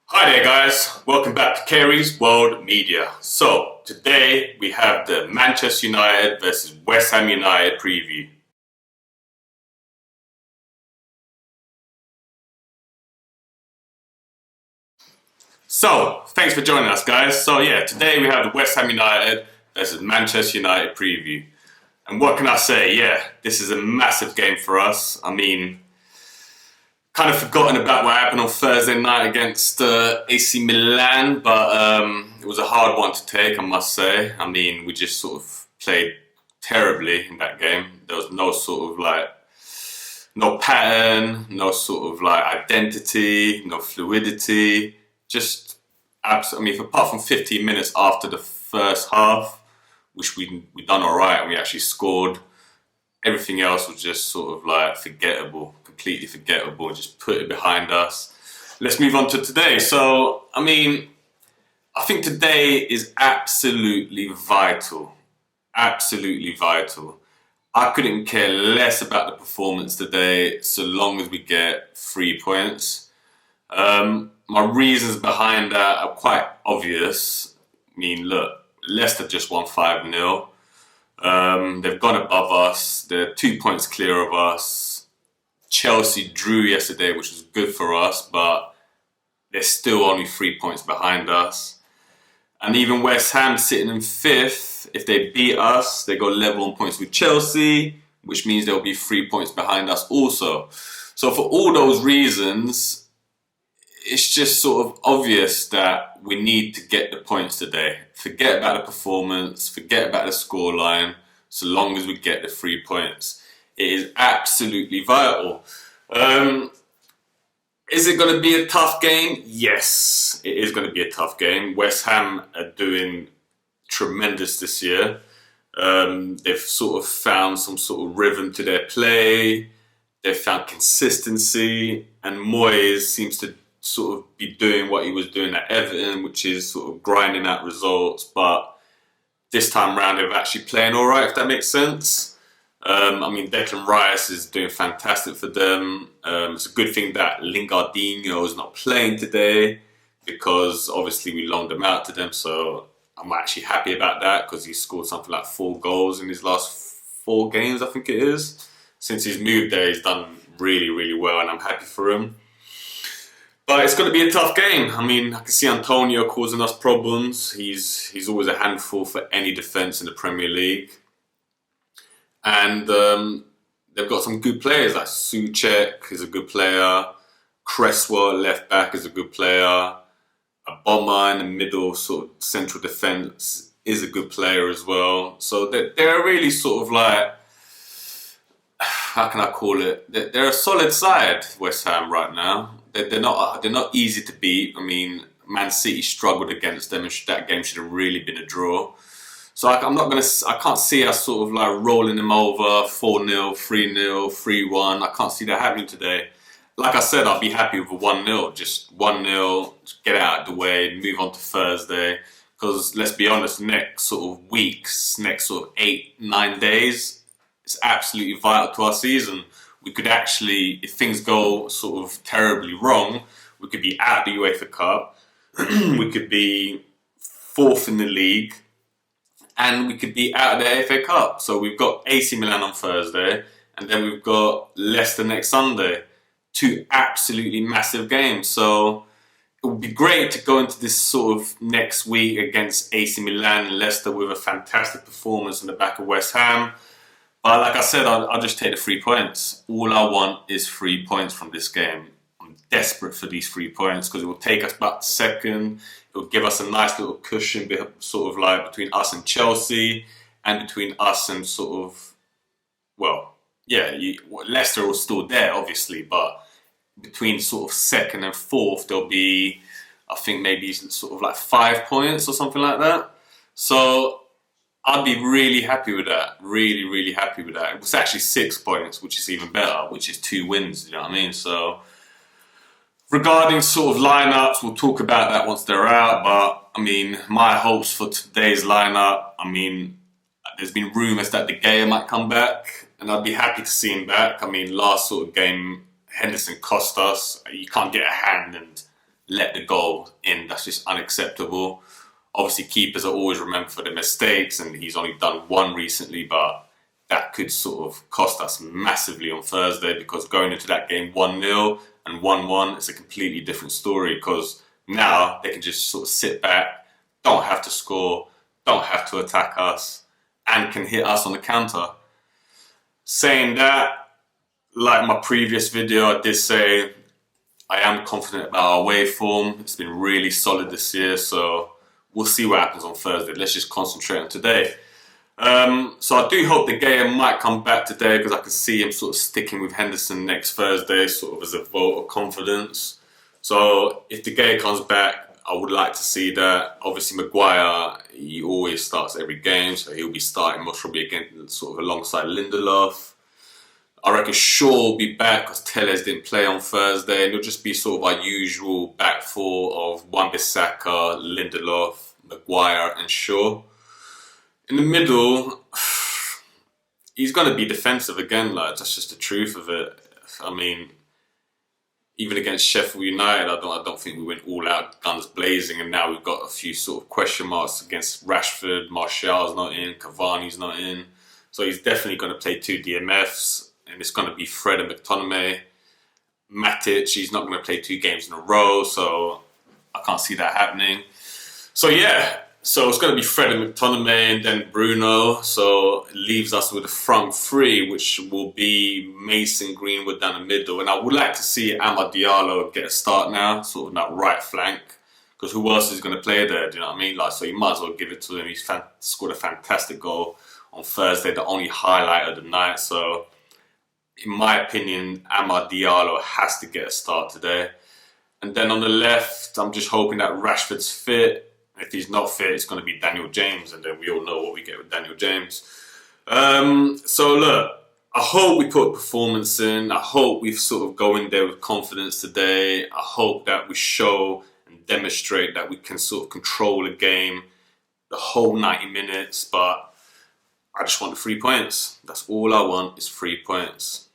Hi there guys, welcome back to Caires World Media. So today we have the Manchester United versus West Ham United preview. So thanks for joining us guys. So yeah, today we have the West Ham United versus Manchester United preview. And what can I say? Yeah, this is a massive game for us. Kind of forgotten about what happened on Thursday night against AC Milan, but it was a hard one to take, I must say. We just sort of played terribly in that game. There was no pattern, no sort of like identity, no fluidity. Just apart from 15 minutes after the first half, which we done all right and we actually scored. Everything else was just sort of like forgettable, completely forgettable, just put it behind us. Let's move on to today. So, I think today is absolutely vital. Absolutely vital. I couldn't care less about the performance today so long as we get 3 points. My reasons behind that are quite obvious. Look, Leicester just won 5-0. They've gone above us. They're 2 points clear of us. Chelsea drew yesterday, which was good for us, but they're still only 3 points behind us. And even West Ham sitting in fifth, if they beat us, they go level on points with Chelsea, which means they'll be 3 points behind us also. So for all those reasons, it's just sort of obvious that we need to get the points today. Forget about the performance, forget about the scoreline, so long as we get the 3 points. It is absolutely vital. Is it going to be a tough game? Yes, it is going to be a tough game. West Ham are doing tremendous this year. They've sort of found some sort of rhythm to their play. They've found consistency, and Moyes seems to sort of be doing what he was doing at Everton, which is sort of grinding out results. But this time round, they're actually playing all right, if that makes sense. Declan Rice is doing fantastic for them. It's a good thing that Lingardinho is not playing today because obviously we loaned him out to them. So I'm actually happy about that because he scored something like 4 goals in his last 4 games, I think it is. Since he's moved there, he's done really, really well, and I'm happy for him. But it's going to be a tough game. I can see Antonio causing us problems. He's always a handful for any defence in the Premier League. And they've got some good players, like Souček is a good player. Cresswell, left back, is a good player. Aboma in the middle, sort of central defence, is a good player as well. So they're really sort of like, how can I call it? They're a solid side, West Ham, right now. They're not easy to beat. Man City struggled against them, and that game should have really been a draw. So I can't see us sort of like rolling them over 4-0, 3-0, 3-1. I can't see that happening today. Like I said, I'll be happy with a 1-0. Just 1-0, get out of the way, move on to Thursday. Because let's be honest, next sort of weeks, next sort of 8-9 days, it's absolutely vital to our season. We could actually, if things go sort of terribly wrong, we could be out of the UEFA Cup, we could be 4th in the league, and we could be out of the FA Cup. So we've got AC Milan on Thursday, and then we've got Leicester next Sunday. 2 absolutely massive games. So it would be great to go into this sort of next week against AC Milan and Leicester with a fantastic performance in the back of West Ham. But like I said, I'll just take the 3 points. All I want is 3 points from this game. I'm desperate for these 3 points because it will take us back to second. It will give us a nice little cushion sort of like between us and Chelsea and between us and sort of, Leicester are still there, obviously, but between sort of second and fourth, there'll be, I think, maybe sort of like 5 points or something like that. So I'd be really happy with that. Really, really happy with that. It was actually 6 points, which is even better, which is 2 wins, you know what I mean? So regarding sort of lineups, we'll talk about that once they're out. But my hopes for today's lineup, there's been rumours that De Gea might come back, and I'd be happy to see him back. Last sort of game, Henderson cost us. You can't get a hand and let the goal in. That's just unacceptable. Obviously, keepers are always remembered for their mistakes, and he's only done one recently, but that could sort of cost us massively on Thursday, because going into that game 1-0 and 1-1, it's a completely different story, because now they can just sort of sit back, don't have to score, don't have to attack us, and can hit us on the counter. Saying that, like my previous video, I did say I am confident about our away form. It's been really solid this year, so we'll see what happens on Thursday. Let's just concentrate on today. So I do hope De Gea might come back today, because I can see him sort of sticking with Henderson next Thursday, sort of as a vote of confidence. So if De Gea comes back, I would like to see that. Obviously, Maguire, he always starts every game, so he'll be starting most probably again, sort of alongside Lindelof. I reckon Shaw will be back, because Telles didn't play on Thursday, and it'll just be sort of our usual back four of Wan-Bissaka, Lindelof, Maguire and Shaw. In the middle, he's going to be defensive again, like, that's just the truth of it. I mean, even against Sheffield United, I don't think we went all out guns blazing, and now we've got a few sort of question marks against Rashford. Martial's not in, Cavani's not in, so he's definitely going to play 2 DMFs, and it's going to be Fred and McTominay. Matic, he's not going to play 2 games in a row, so I can't see that happening. So yeah, so it's going to be Fred and McTominay and then Bruno. So it leaves us with a front 3, which will be Mason, Greenwood down the middle. And I would like to see Amad Diallo get a start now, sort of that right flank, because who else is going to play there? Do you know what I mean? Like, so you might as well give it to him. He's scored a fantastic goal on Thursday, the only highlight of the night. So in my opinion, Amad Diallo has to get a start today. And then on the left, I'm just hoping that Rashford's fit. If he's not fit, it's going to be Daniel James, and then we all know what we get with Daniel James. So look, I hope we put a performance in. I hope we sort of go in there with confidence today. I hope that we show and demonstrate that we can sort of control a game the whole 90 minutes. But I just want the 3 points. That's all I want, is 3 points.